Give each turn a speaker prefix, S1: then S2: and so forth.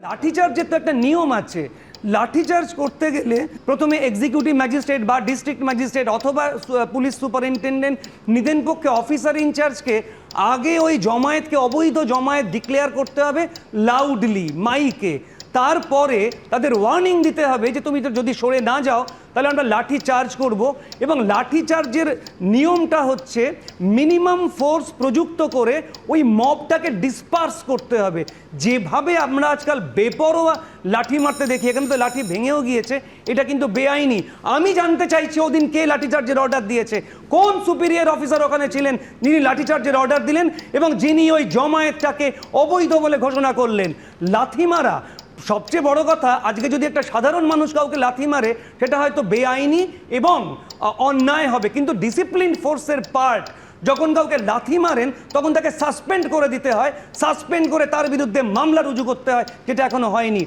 S1: লাঠিচার্জের তো একটা নিয়ম আছে। লাঠিচার্জ করতে গেলে প্রথমে এক্সিকিউটিভ ম্যাজিস্ট্রেট বা ডিস্ট্রিক্ট ম্যাজিস্ট্রেট অথবা পুলিশ সুপারিনটেন্ডেন্ট নিদেন পক্ষে অফিসার ইনচার্জকে আগে ওই জমায়েতকে অবৈধ জমায়েত ডিক্লেয়ার করতে হবে লাউডলি মাইকে। তারপরে তাদের ওয়ার্নিং দিতে হবে যে তুমি যদি সরে না যাও তাহলে আমরা লাঠি চার্জ করব। এবং লাঠি চার্জের নিয়মটা হচ্ছে মিনিমাম ফোর্স প্রযুক্ত করে ওই মবটাকে ডিসপার্স করতে হবে। যেভাবে আমরা আজকাল বেপরোয়া লাঠি মারতে দেখি, এখানে তো লাঠি ভেঙেও গিয়েছে, এটা কিন্তু বেআইনি। আমি জানতে চাইছি ওদিন কে লাঠিচার্জের অর্ডার দিয়েছে, কোন সুপিরিয়র অফিসার ওখানে ছিলেন যিনি লাঠিচার্জের অর্ডার দিলেন এবং যিনি ওই জমায়েতটাকে অবৈধ বলে ঘোষণা করলেন। লাথি মারা, সবচেয়ে বড় কথা, আজকে যদি একটা সাধারণ মানুষ কাউকে লাথি মারে সেটা হয়তো বেআইনি এবং অন্যায় হবে, কিন্তু ডিসিপ্লিন ফোর্সের পার্ট যখন কাউকে লাথি মারেন তখন তাকে সাসপেন্ড করে দিতে হয়, সাসপেন্ড করে তার বিরুদ্ধে মামলা রুজু করতে হয়, যেটা এখনো হয়নি।